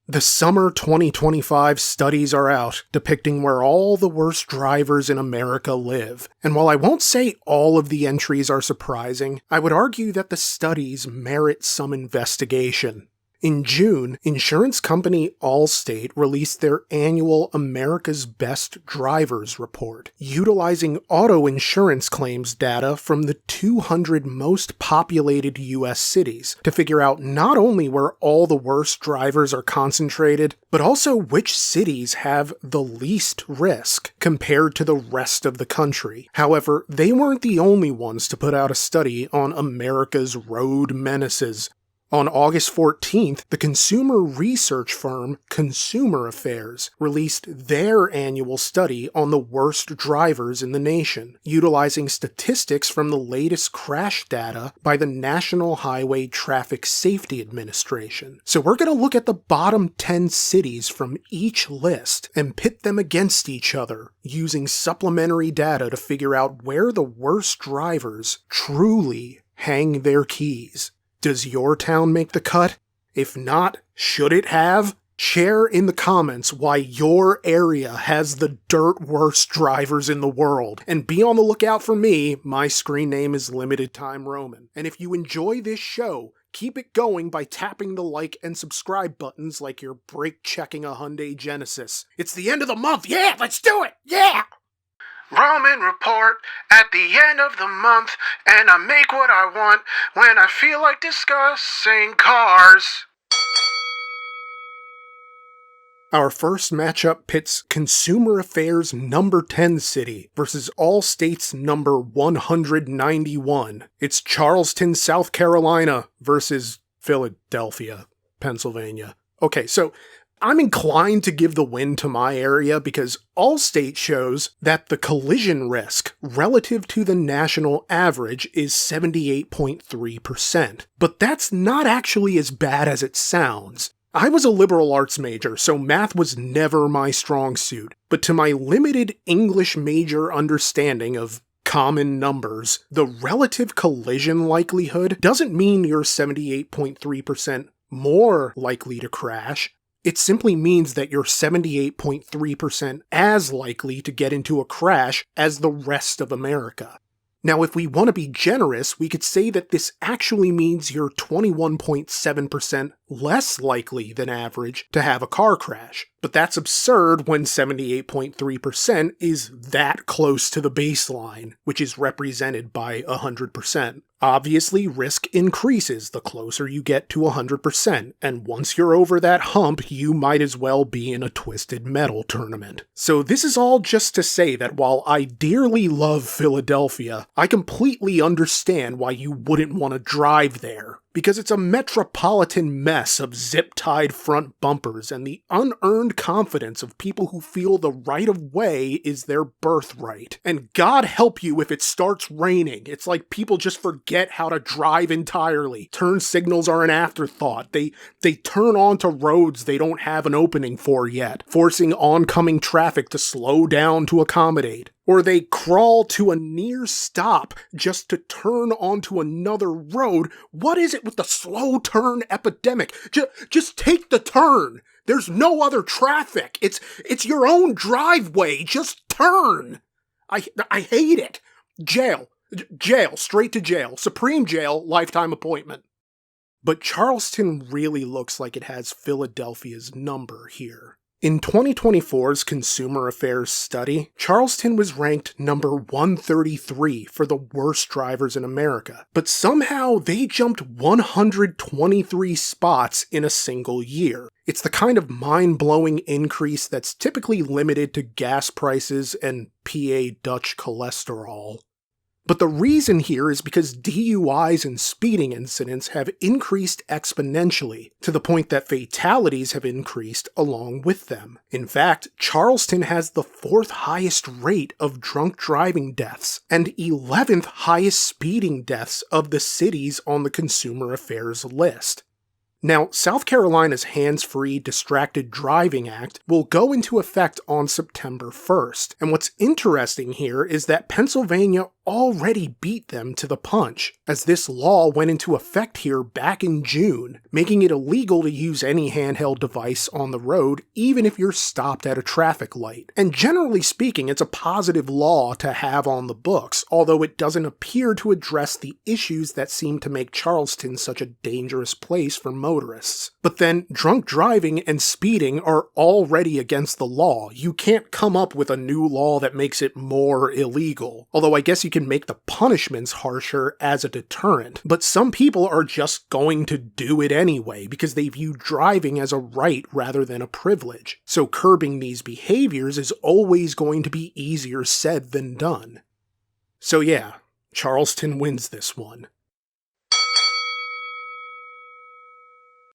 The summer 2025 studies are out, depicting where all the worst drivers in America live. And while I won't say all of the entries are surprising, I would argue that the studies merit some investigation. In June, insurance company Allstate released their annual America's Best Drivers Report, utilizing auto insurance claims data from the 200 most populated U.S. cities to figure out not only where all the worst drivers are concentrated, but also which cities have the least risk compared to the rest of the country. However, they weren't the only ones to put out a study on America's road menaces. On August 14th, the consumer research firm ConsumerAffairs released their annual study on the worst drivers in the nation, utilizing statistics from the latest crash data by the National Highway Traffic Safety Administration. So we're going to look at the bottom 10 cities from each list and pit them against each other, using supplementary data to figure out where the worst drivers truly hang their keys. Does your town make the cut? If not, should it have? Share in the comments why your area has the dirt worst drivers in the world. And be on the lookout for me. My screen name is Limited Time Roman. And if you enjoy this show, keep it going by tapping the like and subscribe buttons like you're brake checking a Hyundai Genesis. It's the end of the month. Yeah, let's do it. Yeah! Roman report at the end of the month, and I make what I want when I feel like discussing cars. Our first matchup pits ConsumerAffairs number 10 city versus Allstate's number 191. It's Charleston, South Carolina versus Philadelphia, Pennsylvania. Okay, so I'm inclined to give the win to my area because Allstate shows that the collision risk relative to the national average is 78.3%. But that's not actually as bad as it sounds. I was a liberal arts major, so math was never my strong suit. But to my limited English major understanding of common numbers, the relative collision likelihood doesn't mean you're 78.3% more likely to crash. It simply means that you're 78.3% as likely to get into a crash as the rest of America. Now, if we want to be generous, we could say that this actually means you're 21.7% less likely than average to have a car crash. But that's absurd when 78.3% is that close to the baseline, which is represented by 100%. Obviously, risk increases the closer you get to 100%, and once you're over that hump, you might as well be in a Twisted Metal tournament. So this is all just to say that while I dearly love Philadelphia, I completely understand why you wouldn't want to drive there. Because it's a metropolitan mess of zip-tied front bumpers and the unearned confidence of people who feel the right of way is their birthright. And God help you if it starts raining. It's like people just forget how to drive entirely. Turn signals are an afterthought. They turn onto roads they don't have an opening for yet, forcing oncoming traffic to slow down to accommodate. Or they crawl to a near stop just to turn onto another road. What is it with the slow turn epidemic? Just take the turn. There's no other traffic. It's your own driveway. Just turn. I hate it. Jail, straight to jail. Supreme jail, lifetime appointment. But Charleston really looks like it has Philadelphia's number here. In 2024's ConsumerAffairs study, Charleston was ranked number 133 for the worst drivers in America, but somehow they jumped 123 spots in a single year. It's the kind of mind-blowing increase that's typically limited to gas prices and PA Dutch cholesterol. But the reason here is because DUIs and speeding incidents have increased exponentially, to the point that fatalities have increased along with them. In fact, Charleston has the 4th highest rate of drunk driving deaths, and 11th highest speeding deaths of the cities on the ConsumerAffairs list. Now, South Carolina's Hands-Free Distracted Driving Act will go into effect on September 1st, and what's interesting here is that Pennsylvania already beat them to the punch, as this law went into effect here back in June, making it illegal to use any handheld device on the road even if you're stopped at a traffic light. And generally speaking, it's a positive law to have on the books, although it doesn't appear to address the issues that seem to make Charleston such a dangerous place for motorists. But then, drunk driving and speeding are already against the law. You can't come up with a new law that makes it more illegal. Although I guess you can make the punishments harsher as a deterrent. But some people are just going to do it anyway because they view driving as a right rather than a privilege. So curbing these behaviors is always going to be easier said than done. So yeah, Charleston wins this one.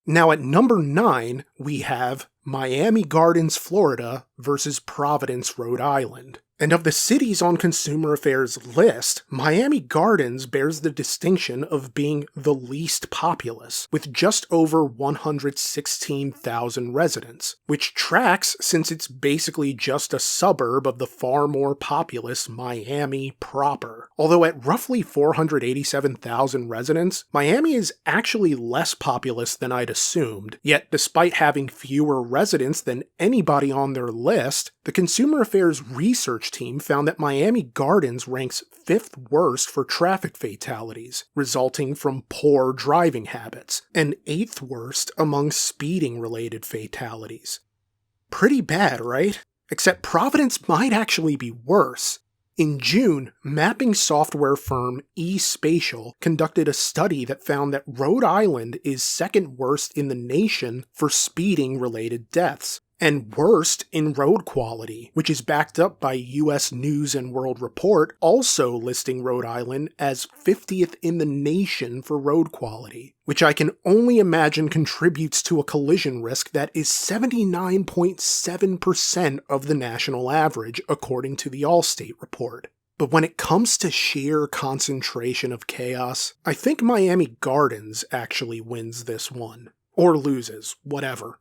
Now at number 9, we have Miami Gardens, Florida versus Providence, Rhode Island. And of the cities on Consumer Affairs' list, Miami Gardens bears the distinction of being the least populous, with just over 116,000 residents, which tracks since it's basically just a suburb of the far more populous Miami proper. Although at roughly 487,000 residents, Miami is actually less populous than I'd assumed, yet despite having fewer residents than anybody on their list, the Consumer Affairs research team found that Miami Gardens ranks 5th worst for traffic fatalities, resulting from poor driving habits, and 8th worst among speeding-related fatalities. Pretty bad, right? Except Providence might actually be worse. In June, mapping software firm eSpatial conducted a study that found that Rhode Island is 2nd worst in the nation for speeding-related deaths, and worst in road quality, which is backed up by US News and World Report, also listing Rhode Island as 50th in the nation for road quality, which I can only imagine contributes to a collision risk that is 79.7% of the national average, according to the Allstate report. But when it comes to sheer concentration of chaos, I think Miami Gardens actually wins this one. Or loses, whatever.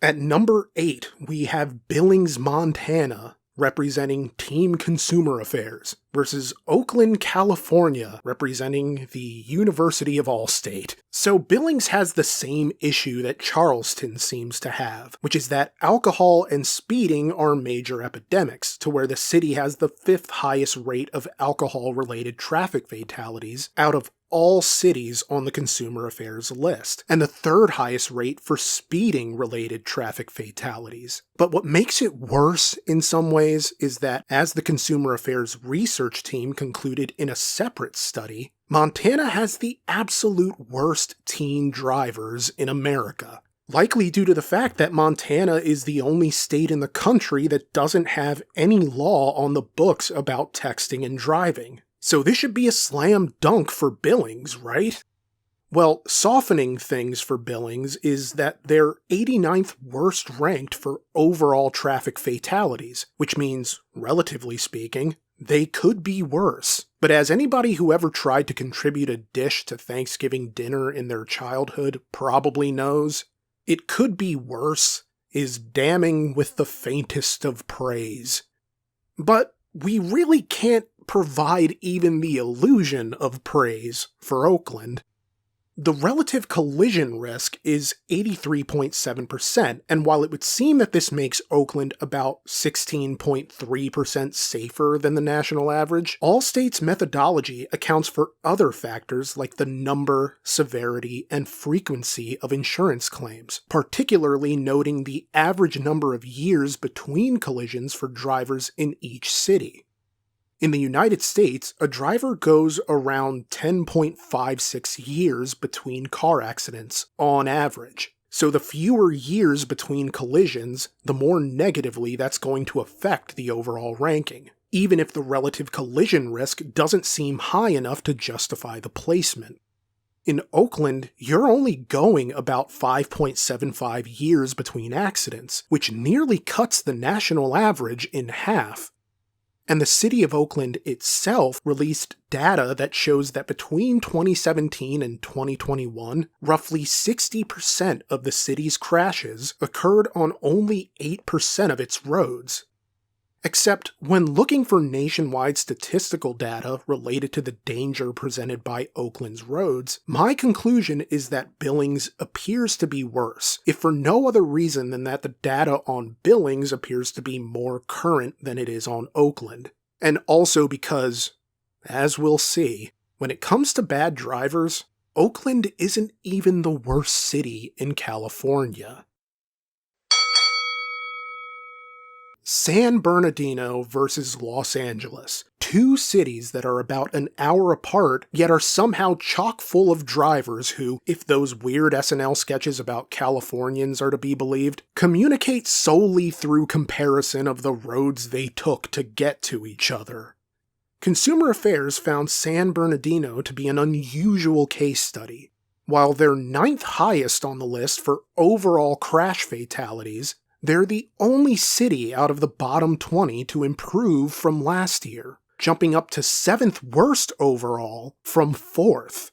At number 8, we have Billings, Montana, representing Team Consumer Affairs, versus Oakland, California, representing the University of Allstate. So Billings has the same issue that Charleston seems to have, which is that alcohol and speeding are major epidemics, to where the city has the 5th highest rate of alcohol-related traffic fatalities out of all cities on the Consumer Affairs list, and the 3rd highest rate for speeding-related traffic fatalities. But what makes it worse in some ways is that, as the Consumer Affairs research team concluded in a separate study, Montana has the absolute worst teen drivers in America. Likely due to the fact that Montana is the only state in the country that doesn't have any law on the books about texting and driving. So this should be a slam dunk for Billings, right? Well, softening things for Billings is that they're 89th worst ranked for overall traffic fatalities, which means, relatively speaking, they could be worse. But as anybody who ever tried to contribute a dish to Thanksgiving dinner in their childhood probably knows, it could be worse is damning with the faintest of praise. But we really can't provide even the illusion of praise for Oakland. The relative collision risk is 83.7%, and while it would seem that this makes Oakland about 16.3% safer than the national average, Allstate's methodology accounts for other factors like the number, severity, and frequency of insurance claims, particularly noting the average number of years between collisions for drivers in each city. In the United States, a driver goes around 10.56 years between car accidents, on average. So the fewer years between collisions, the more negatively that's going to affect the overall ranking, even if the relative collision risk doesn't seem high enough to justify the placement. In Oakland, you're only going about 5.75 years between accidents, which nearly cuts the national average in half. And the city of Oakland itself released data that shows that between 2017 and 2021, roughly 60% of the city's crashes occurred on only 8% of its roads. Except when looking for nationwide statistical data related to the danger presented by Oakland's roads, my conclusion is that Billings appears to be worse, if for no other reason than that the data on Billings appears to be more current than it is on Oakland. And also because, as we'll see, when it comes to bad drivers, Oakland isn't even the worst city in California. San Bernardino versus Los Angeles, two cities that are about an hour apart, yet are somehow chock full of drivers who, if those weird SNL sketches about Californians are to be believed, communicate solely through comparison of the roads they took to get to each other. ConsumerAffairs found San Bernardino to be an unusual case study. While they're 9th highest on the list for overall crash fatalities, they're the only city out of the bottom 20 to improve from last year, jumping up to 7th worst overall from 4th.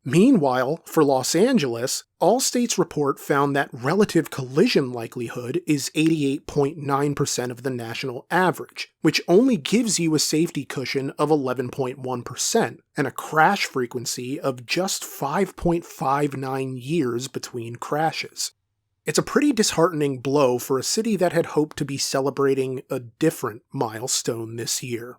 Meanwhile, for Los Angeles, Allstate's report found that relative collision likelihood is 88.9% of the national average, which only gives you a safety cushion of 11.1% and a crash frequency of just 5.59 years between crashes. It's a pretty disheartening blow for a city that had hoped to be celebrating a different milestone this year.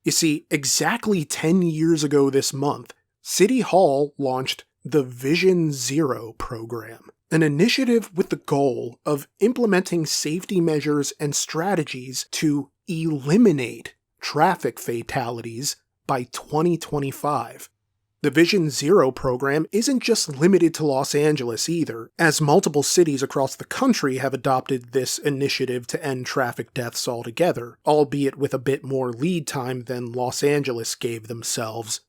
You see, exactly 10 years ago this month, City Hall launched the Vision Zero program, an initiative with the goal of implementing safety measures and strategies to eliminate traffic fatalities by 2025. The Vision Zero program isn't just limited to Los Angeles either, as multiple cities across the country have adopted this initiative to end traffic deaths altogether, albeit with a bit more lead time than Los Angeles gave themselves.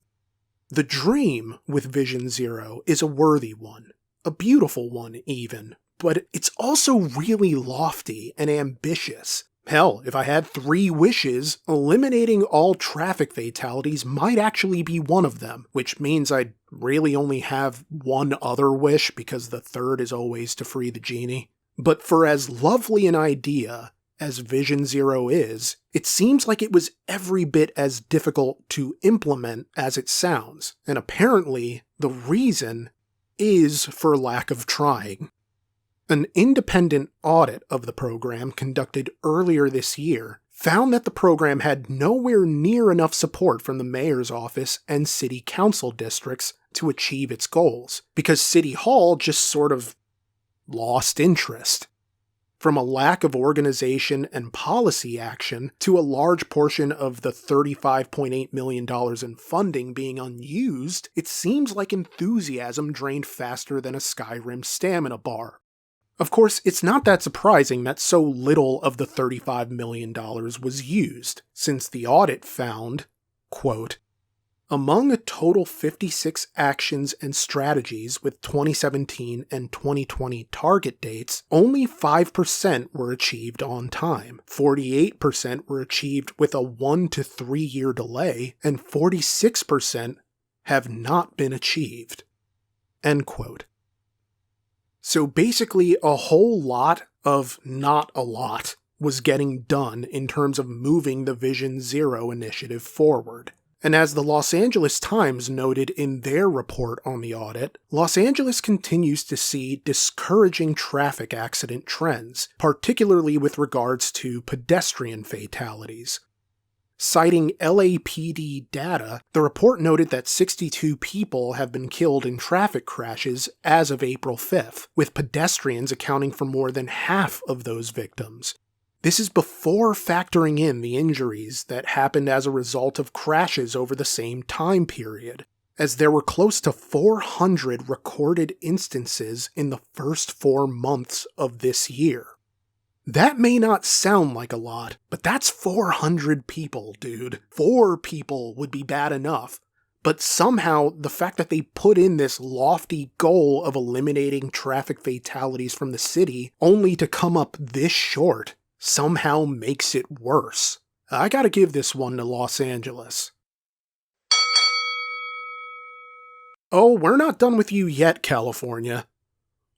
The dream with Vision Zero is a worthy one, a beautiful one even, but it's also really lofty and ambitious. Hell, if I had 3 wishes, eliminating all traffic fatalities might actually be one of them, which means I'd really only have one other wish because the third is always to free the genie. But for as lovely an idea as Vision Zero is, it seems like it was every bit as difficult to implement as it sounds, and apparently the reason is for lack of trying. An independent audit of the program conducted earlier this year found that the program had nowhere near enough support from the mayor's office and city council districts to achieve its goals, because City Hall just sort of lost interest. From a lack of organization and policy action to a large portion of the $35.8 million in funding being unused, it seems like enthusiasm drained faster than a Skyrim stamina bar. Of course, it's not that surprising that so little of the $35 million was used, since the audit found, quote, among a total 56 actions and strategies with 2017 and 2020 target dates, only 5% were achieved on time, 48% were achieved with a 1 to 3 year delay, and 46% have not been achieved. End quote. So basically, a whole lot of not a lot was getting done in terms of moving the Vision Zero initiative forward. And as the Los Angeles Times noted in their report on the audit, Los Angeles continues to see discouraging traffic accident trends, particularly with regards to pedestrian fatalities. Citing LAPD data, the report noted that 62 people have been killed in traffic crashes as of April 5th, with pedestrians accounting for more than half of those victims. This is before factoring in the injuries that happened as a result of crashes over the same time period, as there were close to 400 recorded instances in the first 4 months of this year. That may not sound like a lot, but that's 400 people, dude. 4 people would be bad enough. But somehow, the fact that they put in this lofty goal of eliminating traffic fatalities from the city, only to come up this short, somehow makes it worse. I gotta give this one to Los Angeles. Oh, we're not done with you yet, California.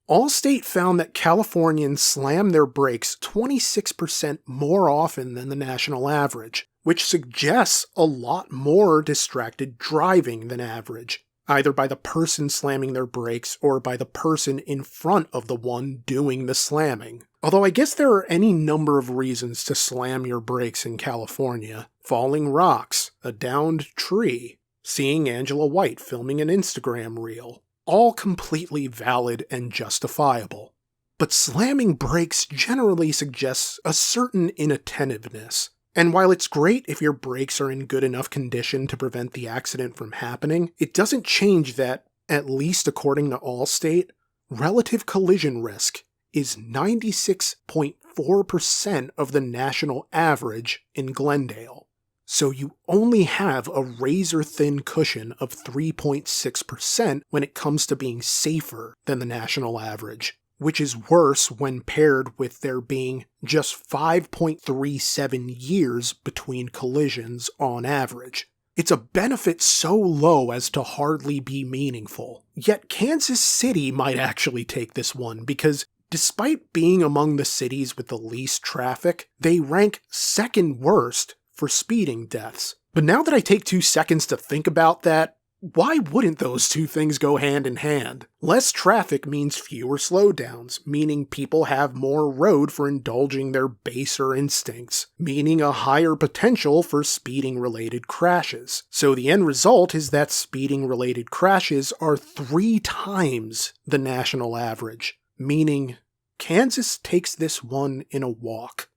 Allstate found that Californians slam their brakes 26% more often than the national average, which suggests a lot more distracted driving than average, either by the person slamming their brakes or by the person in front of the one doing the slamming. Although I guess there are any number of reasons to slam your brakes in California. Falling rocks, a downed tree, seeing Angela White filming an Instagram reel. All completely valid and justifiable. But slamming brakes generally suggests a certain inattentiveness. And while it's great if your brakes are in good enough condition to prevent the accident from happening, it doesn't change that, at least according to Allstate, relative collision risk is 96.4% of the national average in Glendale. So you only have a razor-thin cushion of 3.6% when it comes to being safer than the national average, which is worse when paired with there being just 5.37 years between collisions on average. It's a benefit so low as to hardly be meaningful. Yet Kansas City might actually take this one because despite being among the cities with the least traffic, they rank second worst for speeding deaths. But now that I take 2 seconds to think about that, why wouldn't those two things go hand in hand? Less traffic means fewer slowdowns, meaning people have more road for indulging their baser instincts, meaning a higher potential for speeding-related crashes. So the end result is that speeding-related crashes are 3 times the national average, meaning Kansas takes this one in a walk.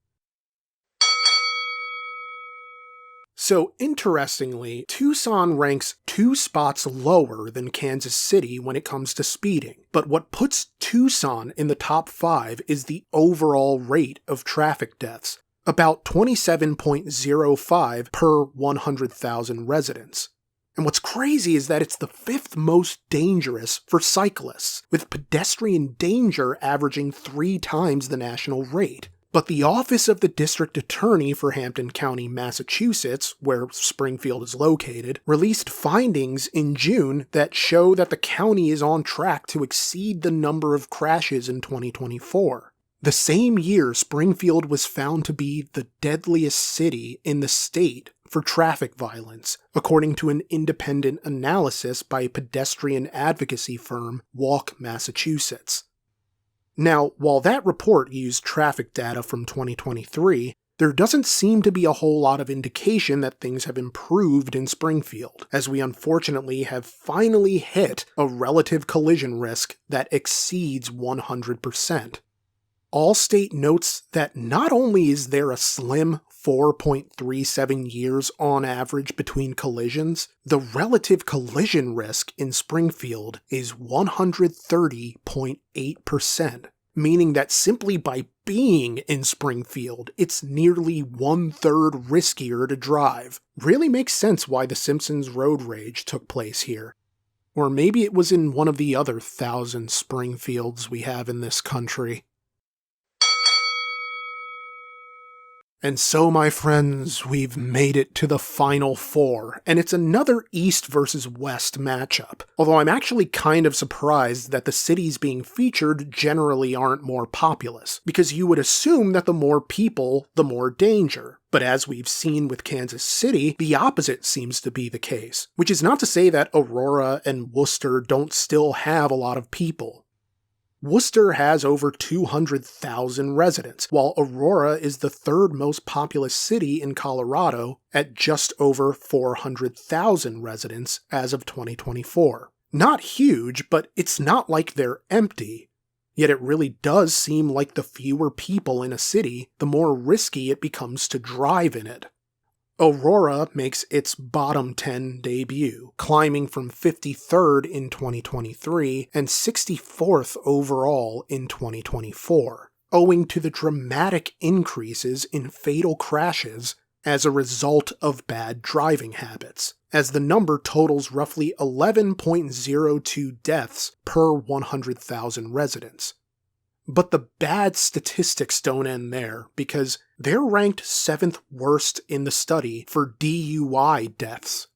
So interestingly, Tucson ranks 2 spots lower than Kansas City when it comes to speeding. But what puts Tucson in the top 5 is the overall rate of traffic deaths, about 27.05 per 100,000 residents. And what's crazy is that it's the 5th most dangerous for cyclists, with pedestrian danger averaging 3 times the national rate. But the Office of the District Attorney for Hampton County, Massachusetts, where Springfield is located, released findings in June that show that the county is on track to exceed the number of crashes in 2024. The same year, Springfield was found to be the deadliest city in the state for traffic violence, according to an independent analysis by pedestrian advocacy firm Walk Massachusetts. Now, while that report used traffic data from 2023, there doesn't seem to be a whole lot of indication that things have improved in Springfield, as we unfortunately have finally hit a relative collision risk that exceeds 100%. Allstate notes that not only is there a slim 4.37 years on average between collisions, the relative collision risk in Springfield is 130.8%, meaning that simply by being in Springfield, it's nearly 1/3 riskier to drive. Really makes sense why the Simpsons road rage took place here. Or maybe it was in one of the other 1,000 Springfields we have in this country. And so, my friends, we've made it to the Final Four, and it's another East versus West matchup. Although I'm actually kind of surprised that the cities being featured generally aren't more populous, because you would assume that the more people, the more danger. But as we've seen with Kansas City, the opposite seems to be the case, which is not to say that Aurora and Worcester don't still have a lot of people. Worcester has over 200,000 residents, while Aurora is the 3rd most populous city in Colorado at just over 400,000 residents as of 2024. Not huge, but it's not like they're empty. Yet it really does seem like the fewer people in a city, the more risky it becomes to drive in it. Aurora makes its bottom 10 debut, climbing from 53rd in 2023 and 64th overall in 2024, owing to the dramatic increases in fatal crashes as a result of bad driving habits, as the number totals roughly 11.02 deaths per 100,000 residents. But the bad statistics don't end there, because they're ranked 7th worst in the study for DUI deaths,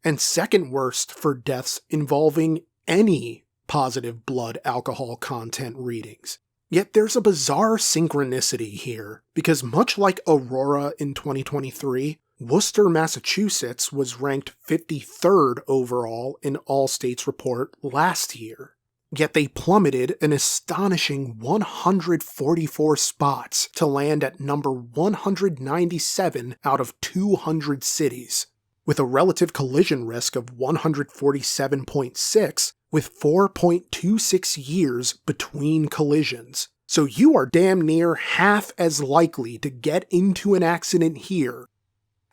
and 2nd worst for deaths involving any positive blood alcohol content readings. Yet there's a bizarre synchronicity here, because much like Aurora in 2023, Worcester, Massachusetts was ranked 53rd overall in Allstate's report last year. Yet they plummeted an astonishing 144 spots to land at number 197 out of 200 cities, with a relative collision risk of 147.6, with 4.26 years between collisions. So you are damn near half as likely to get into an accident here.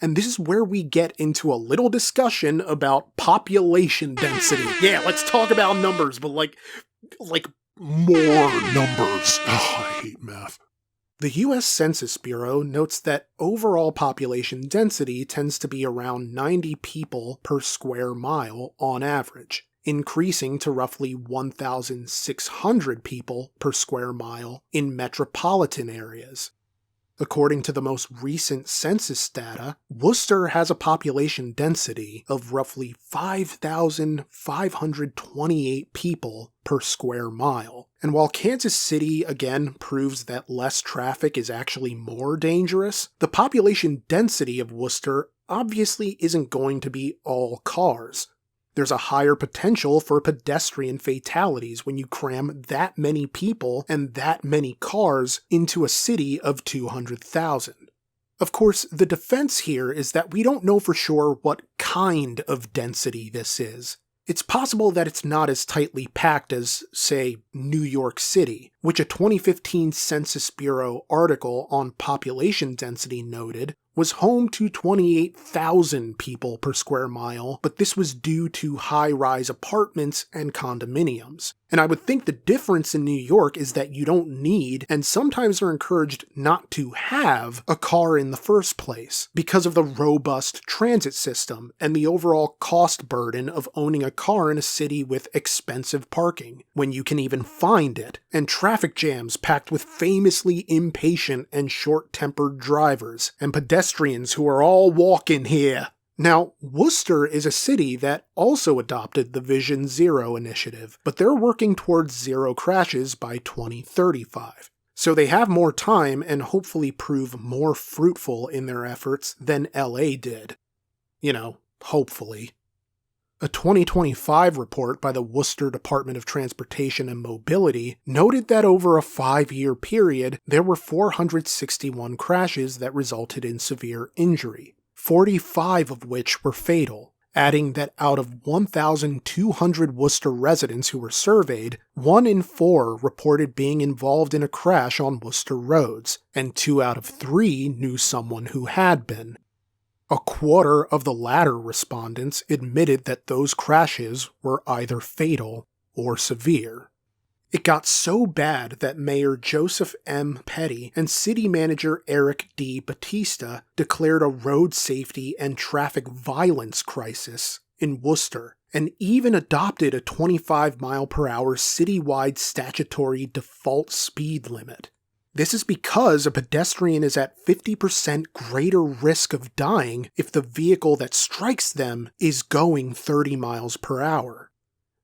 And this is where we get into a little discussion about population density. Yeah, let's talk about numbers, but like more numbers. Oh, I hate math. The U.S. Census Bureau notes that overall population density tends to be around 90 people per square mile on average, increasing to roughly 1,600 people per square mile in metropolitan areas. According to the most recent census data, Worcester has a population density of roughly 5,528 people per square mile. And while Kansas City again proves that less traffic is actually more dangerous, the population density of Worcester obviously isn't going to be all cars. There's a higher potential for pedestrian fatalities when you cram that many people and that many cars into a city of 200,000. Of course, the defense here is that we don't know for sure what kind of density this is. It's possible that it's not as tightly packed as, say, New York City, which a 2015 Census Bureau article on population density noted was home to 28,000 people per square mile, but this was due to high-rise apartments and condominiums. And I would think the difference in New York is that you don't need, and sometimes are encouraged not to have, a car in the first place, because of the robust transit system and the overall cost burden of owning a car in a city with expensive parking, when you can even find it, and traffic jams packed with famously impatient and short-tempered drivers, and pedestrians who are all walking here. Now, Worcester is a city that also adopted the Vision Zero initiative, but they're working towards zero crashes by 2035. So they have more time and hopefully prove more fruitful in their efforts than LA did. You know, hopefully. A 2025 report by the Worcester Department of Transportation and Mobility noted that over a 5-year period, there were 461 crashes that resulted in severe injury, 45 of which were fatal, adding that out of 1,200 Worcester residents who were surveyed, 1 in 4 reported being involved in a crash on Worcester roads, and 2 out of 3 knew someone who had been. A quarter of the latter respondents admitted that those crashes were either fatal or severe. It got so bad that Mayor Joseph M. Petty and City Manager Eric D. Batista declared a road safety and traffic violence crisis in Worcester, and even adopted a 25-mile-per-hour citywide statutory default speed limit. This is because a pedestrian is at 50% greater risk of dying if the vehicle that strikes them is going 30 miles per hour.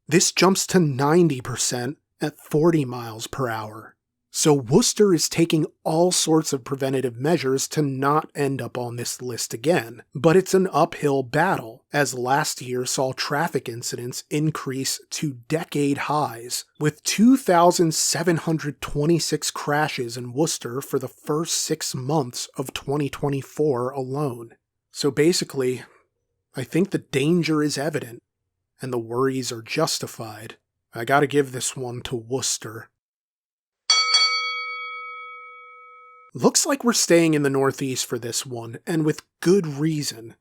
This jumps to 90% at 40 miles per hour. So Worcester is taking all sorts of preventative measures to not end up on this list again, but it's an uphill battle, as last year saw traffic incidents increase to decade highs, with 2,726 crashes in Worcester for the first 6 months of 2024 alone. So basically, I think the danger is evident, and the worries are justified. I gotta give this one to Worcester. Looks like we're staying in the Northeast for this one, and with good reason.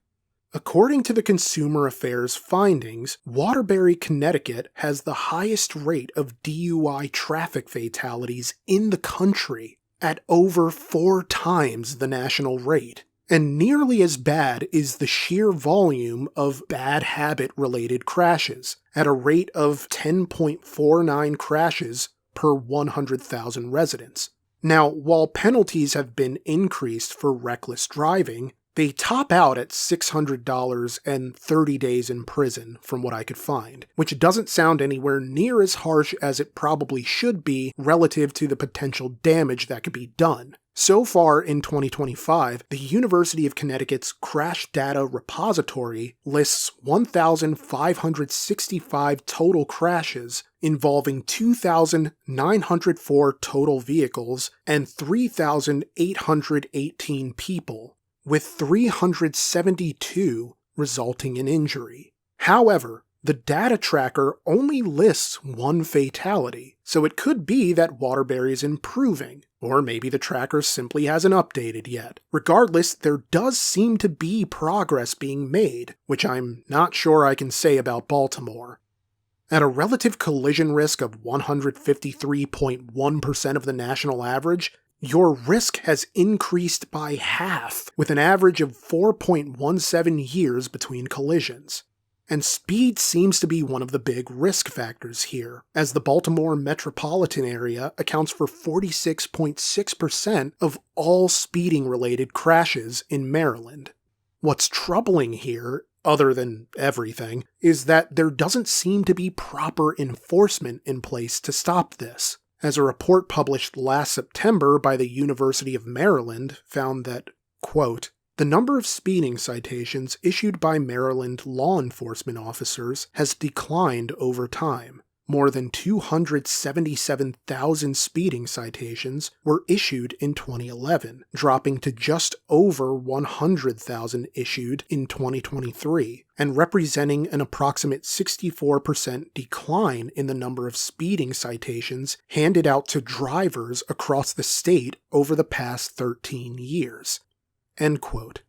According to the ConsumerAffairs findings, Waterbury, Connecticut has the highest rate of DUI traffic fatalities in the country, at over 4 times the national rate. And nearly as bad is the sheer volume of bad habit-related crashes, at a rate of 10.49 crashes per 100,000 residents. Now, while penalties have been increased for reckless driving, They top out at $600 and 30 days in prison, from what I could find, which doesn't sound anywhere near as harsh as it probably should be relative to the potential damage that could be done. So far in 2025, the University of Connecticut's Crash Data Repository lists 1,565 total crashes involving 2,904 total vehicles and 3,818 people, with 372 resulting in injury. However, the data tracker only lists one fatality, so it could be that Waterbury is improving, or maybe the tracker simply hasn't updated yet. Regardless, there does seem to be progress being made, which I'm not sure I can say about Baltimore. At a relative collision risk of 153.1% of the national average, your risk has increased by half, with an average of 4.17 years between collisions. And speed seems to be one of the big risk factors here, as the Baltimore metropolitan area accounts for 46.6% of all speeding-related crashes in Maryland. What's troubling here, other than everything, is that there doesn't seem to be proper enforcement in place to stop this, as a report published last September by the University of Maryland found that, quote, "The number of speeding citations issued by Maryland law enforcement officers has declined over time. More than 277,000 speeding citations were issued in 2011, dropping to just over 100,000 issued in 2023, and representing an approximate 64% decline in the number of speeding citations handed out to drivers across the state over the past 13 years. End quote.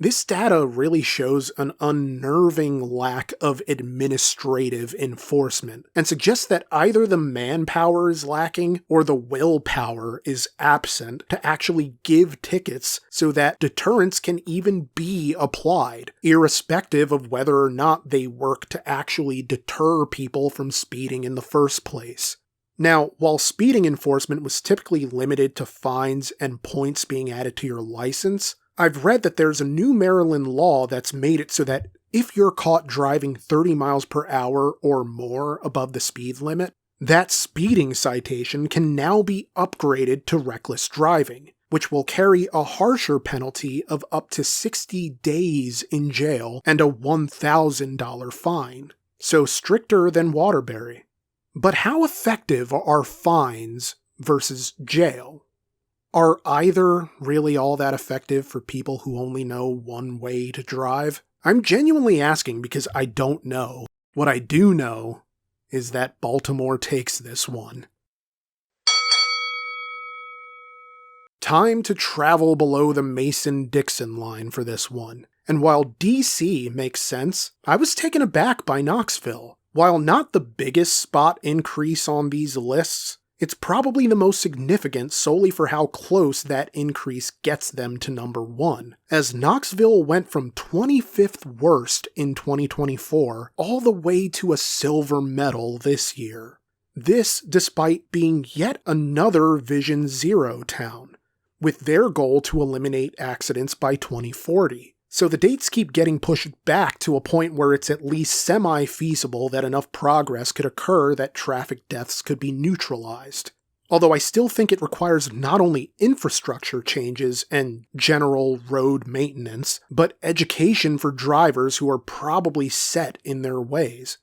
This data really shows an unnerving lack of administrative enforcement and suggests that either the manpower is lacking or the willpower is absent to actually give tickets so that deterrents can even be applied, irrespective of whether or not they work to actually deter people from speeding in the first place. Now, while speeding enforcement was typically limited to fines and points being added to your license, I've read that there's a new Maryland law that's made it so that if you're caught driving 30 miles per hour or more above the speed limit, that speeding citation can now be upgraded to reckless driving, which will carry a harsher penalty of up to 60 days in jail and a $1,000 fine. So stricter than Waterbury. But how effective are fines versus jail? Are either really all that effective for people who only know one way to drive? I'm genuinely asking because I don't know. What I do know is that Baltimore takes this one. Time to travel below the Mason-Dixon line for this one. And while DC makes sense, I was taken aback by Knoxville. While not the biggest spot increase on these lists, it's probably the most significant solely for how close that increase gets them to number 1, as Knoxville went from 25th worst in 2024 all the way to a silver medal this year. This despite being yet another Vision Zero town, with their goal to eliminate accidents by 2040. So the dates keep getting pushed back to a point where it's at least semi-feasible that enough progress could occur that traffic deaths could be neutralized. Although I still think it requires not only infrastructure changes and general road maintenance, but education for drivers who are probably set in their ways.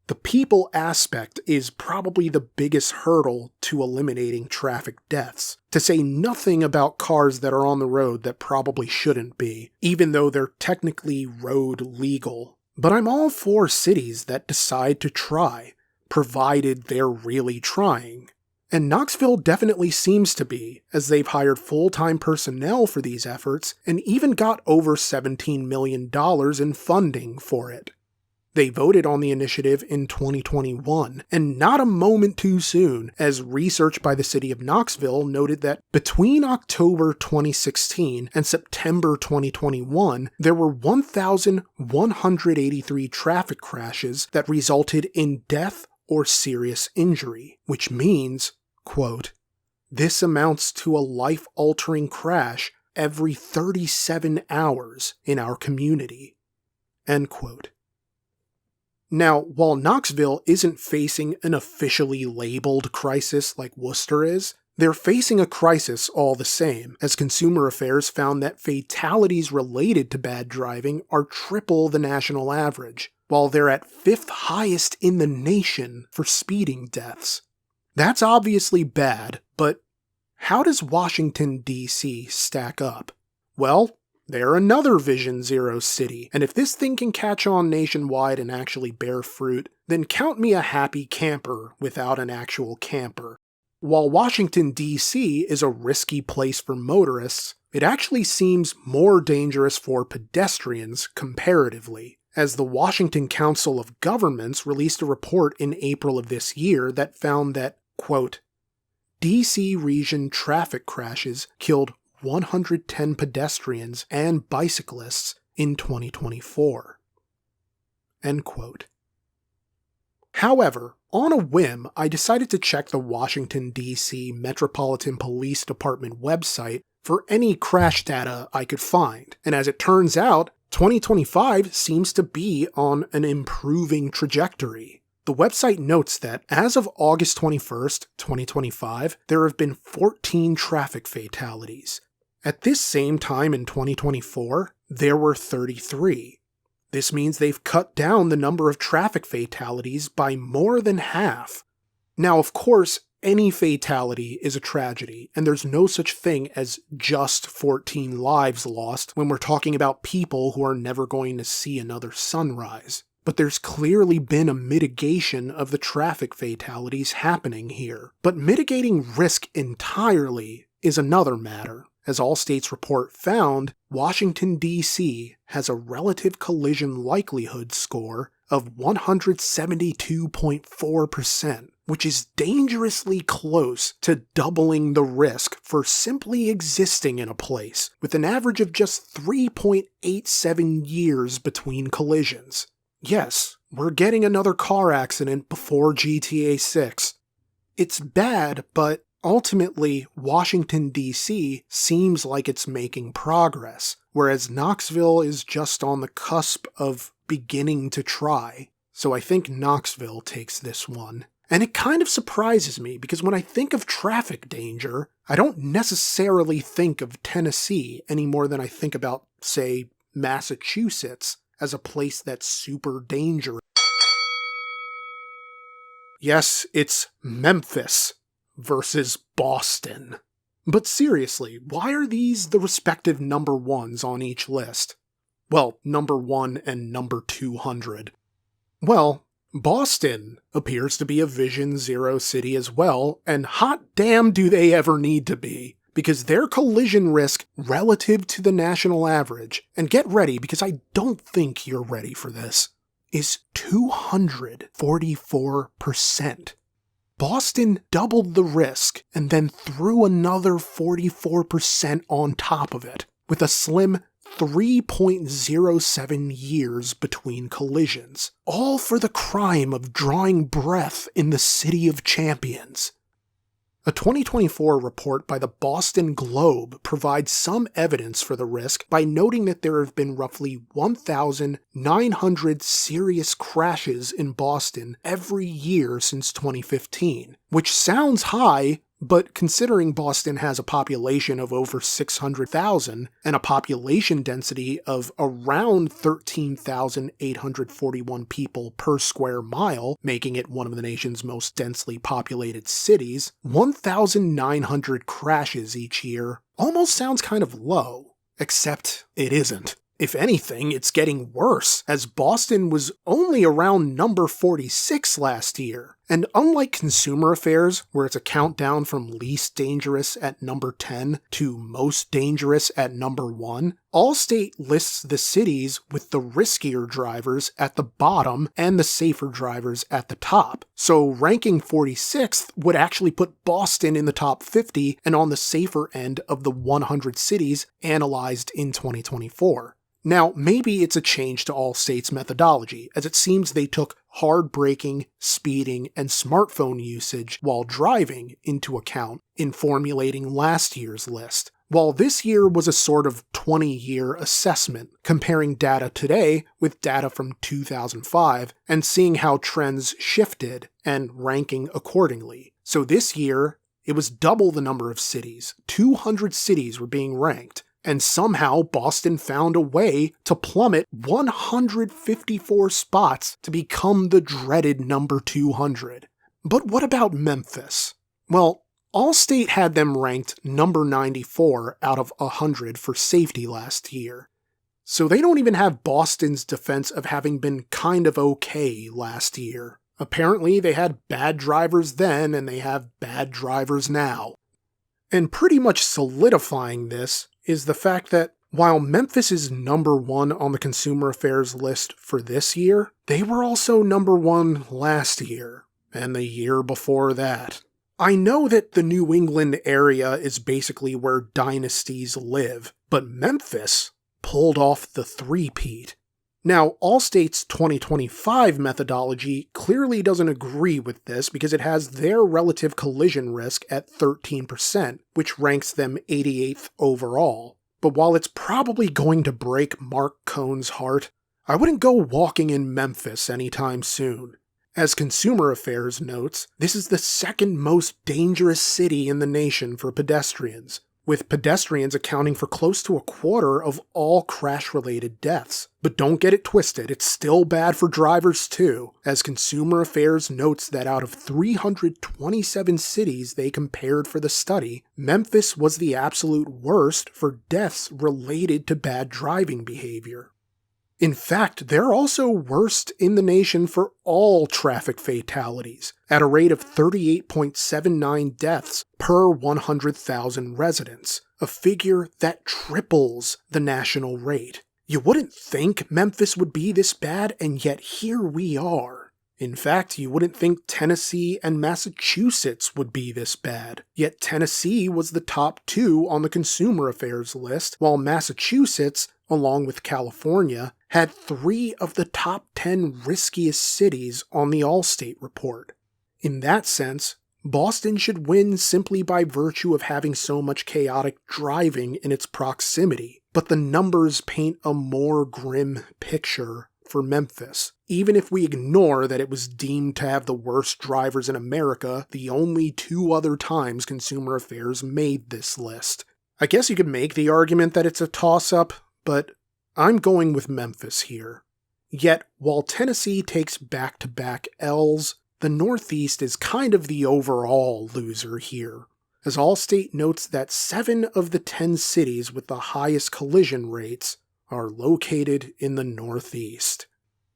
The people aspect is probably the biggest hurdle to eliminating traffic deaths, to say nothing about cars that are on the road that probably shouldn't be, even though they're technically road legal. But I'm all for cities that decide to try, provided they're really trying. And Knoxville definitely seems to be, as they've hired full-time personnel for these efforts and even got over $17 million in funding for it. They voted on the initiative in 2021, and not a moment too soon, as research by the city of Knoxville noted that between October 2016 and September 2021, there were 1,183 traffic crashes that resulted in death or serious injury, which means, quote, "This amounts to a life-altering crash every 37 hours in our community." End quote. Now, while Knoxville isn't facing an officially labeled crisis like Worcester is, they're facing a crisis all the same, as ConsumerAffairs found that fatalities related to bad driving are triple the national average, while they're at 5th highest in the nation for speeding deaths. That's obviously bad, but how does Washington, D.C. stack up? Well, they're another Vision Zero city, and if this thing can catch on nationwide and actually bear fruit, then count me a happy camper without an actual camper. While Washington, D.C. is a risky place for motorists, it actually seems more dangerous for pedestrians comparatively, as the Washington Council of Governments released a report in April of this year that found that, quote, D.C. region traffic crashes killed 110 pedestrians and bicyclists in 2024. End quote. However, on a whim, I decided to check the Washington, D.C. Metropolitan Police Department website for any crash data I could find, and as it turns out, 2025 seems to be on an improving trajectory. The website notes that as of August 21st, 2025, there have been 14 traffic fatalities. At this same time in 2024, there were 33. This means they've cut down the number of traffic fatalities by more than half. Now, of course, any fatality is a tragedy, and there's no such thing as just 14 lives lost when we're talking about people who are never going to see another sunrise. But there's clearly been a mitigation of the traffic fatalities happening here. But mitigating risk entirely is another matter. As Allstate's report found, Washington, D.C. has a relative collision likelihood score of 172.4%, which is dangerously close to doubling the risk for simply existing in a place, with an average of just 3.87 years between collisions. Yes, we're getting another car accident before GTA 6. It's bad, but ultimately, Washington, D.C. seems like it's making progress, whereas Knoxville is just on the cusp of beginning to try. So I think Knoxville takes this one. And it kind of surprises me, because when I think of traffic danger, I don't necessarily think of Tennessee any more than I think about, say, Massachusetts as a place that's super dangerous. Yes, it's Memphis versus Boston. But seriously, why are these the respective number ones on each list? Well, number 1 and number 200. Well, Boston appears to be a Vision Zero city as well, and hot damn do they ever need to be, because their collision risk relative to the national average, and get ready because I don't think you're ready for this, is 244%. Boston doubled the risk and then threw another 44% on top of it, with a slim 3.07 years between collisions, all for the crime of drawing breath in the City of Champions. A 2024 report by the Boston Globe provides some evidence for the risk by noting that there have been roughly 1,900 serious crashes in Boston every year since 2015, which sounds high, but considering Boston has a population of over 600,000 and a population density of around 13,841 people per square mile, making it one of the nation's most densely populated cities, 1,900 crashes each year almost sounds kind of low, except it isn't. If anything, it's getting worse, as Boston was only around number 46 last year. And unlike ConsumerAffairs, where it's a countdown from least dangerous at number 10 to most dangerous at number 1, Allstate lists the cities with the riskier drivers at the bottom and the safer drivers at the top. So ranking 46th would actually put Boston in the top 50 and on the safer end of the 100 cities analyzed in 2024. Now, maybe it's a change to Allstate's methodology, as it seems they took hard braking, speeding, and smartphone usage while driving into account in formulating last year's list. while this year was a sort of 20-year assessment, comparing data today with data from 2005 and seeing how trends shifted and ranking accordingly. So this year, it was double the number of cities. 200 cities were being ranked, and somehow Boston found a way to plummet 154 spots to become the dreaded number 200. But what about Memphis? Well, Allstate had them ranked number 94 out of 100 for safety last year. So they don't even have Boston's defense of having been kind of okay last year. Apparently they had bad drivers then and they have bad drivers now. And pretty much solidifying this is the fact that while Memphis is number 1 on the Consumer Affairs list for this year, they were also number 1 last year, and the year before that. I know that the New England area is basically where dynasties live, but Memphis pulled off the three-peat. Now, Allstate's 2025 methodology clearly doesn't agree with this because it has their relative collision risk at 13%, which ranks them 88th overall. But while it's probably going to break Mark Cohn's heart, I wouldn't go walking in Memphis anytime soon. As Consumer Affairs notes, this is the second most dangerous city in the nation for pedestrians, with pedestrians accounting for close to a quarter of all crash-related deaths. But don't get it twisted, it's still bad for drivers too, as Consumer Affairs notes that out of 327 cities they compared for the study, Memphis was the absolute worst for deaths related to bad driving behavior. In fact, they're also worst in the nation for all traffic fatalities, at a rate of 38.79 deaths per 100,000 residents, a figure that triples the national rate. You wouldn't think Memphis would be this bad, and yet here we are. In fact, you wouldn't think Tennessee and Massachusetts would be this bad, yet Tennessee was the top 2 on the Consumer Affairs list, while Massachusetts, along with California, had 3 of the top 10 riskiest cities on the Allstate report. In that sense, Boston should win simply by virtue of having so much chaotic driving in its proximity, but the numbers paint a more grim picture for Memphis, even if we ignore that it was deemed to have the worst drivers in America the only 2 other times Consumer Affairs made this list. I guess you could make the argument that it's a toss-up, but I'm going with Memphis here. Yet, while Tennessee takes back-to-back L's, the Northeast is kind of the overall loser here, as Allstate notes that 7 of the 10 cities with the highest collision rates are located in the Northeast.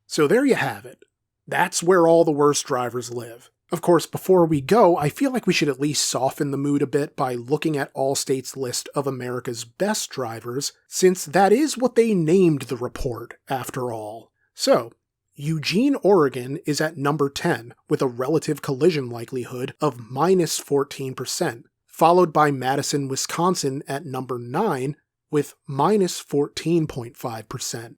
So there you have it. That's where all the worst drivers live. Of course, before we go, I feel like we should at least soften the mood a bit by looking at Allstate's list of America's best drivers, since that is what they named the report, after all. So, Eugene, Oregon is at number 10 with a relative collision likelihood of minus 14%, followed by Madison, Wisconsin at number 9 with minus 14.5%.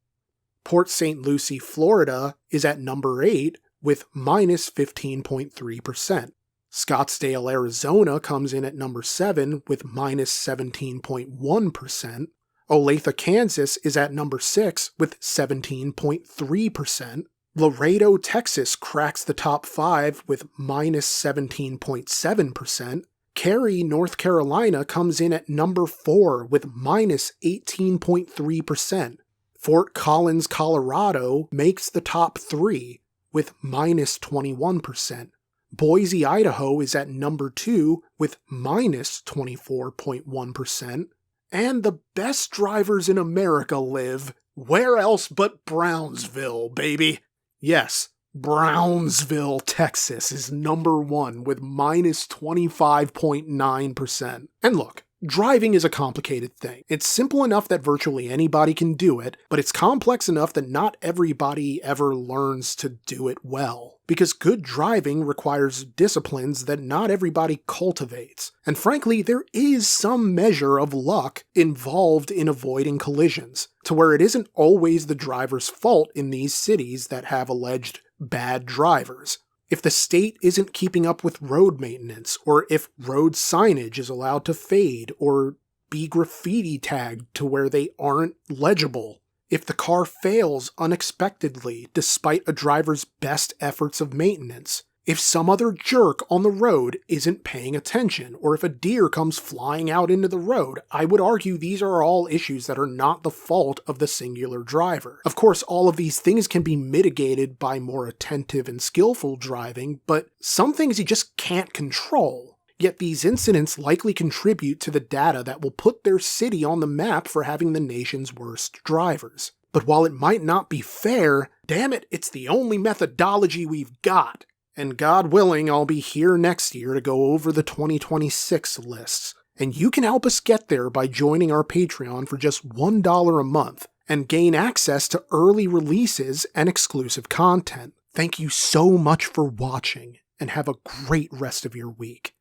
Port St. Lucie, Florida is at number 8 with minus 15.3%. Scottsdale, Arizona comes in at number 7 with minus 17.1%. Olathe, Kansas is at number 6 with 17.3%. Laredo, Texas cracks the top 5 with minus 17.7%. Cary, North Carolina comes in at number 4 with minus 18.3%. Fort Collins, Colorado makes the top 3 with minus 21%. Boise, Idaho is at number 2 with minus 24.1%. And the best drivers in America live where else but Brownsville, baby. Yes, Brownsville, Texas is number 1 with minus 25.9%. And look, driving is a complicated thing. It's simple enough that virtually anybody can do it, but it's complex enough that not everybody ever learns to do it well. Because good driving requires disciplines that not everybody cultivates. And frankly, there is some measure of luck involved in avoiding collisions, to where it isn't always the driver's fault in these cities that have alleged bad drivers. If the state isn't keeping up with road maintenance, or if road signage is allowed to fade, or be graffiti tagged to where they aren't legible. If the car fails unexpectedly despite a driver's best efforts of maintenance. If some other jerk on the road isn't paying attention, or if a deer comes flying out into the road, I would argue these are all issues that are not the fault of the singular driver. Of course, all of these things can be mitigated by more attentive and skillful driving, but some things you just can't control. Yet these incidents likely contribute to the data that will put their city on the map for having the nation's worst drivers. But while it might not be fair, damn it, it's the only methodology we've got. And God willing, I'll be here next year to go over the 2026 lists. And you can help us get there by joining our Patreon for just $1 a month and gain access to early releases and exclusive content. Thank you so much for watching, and have a great rest of your week.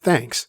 Thanks.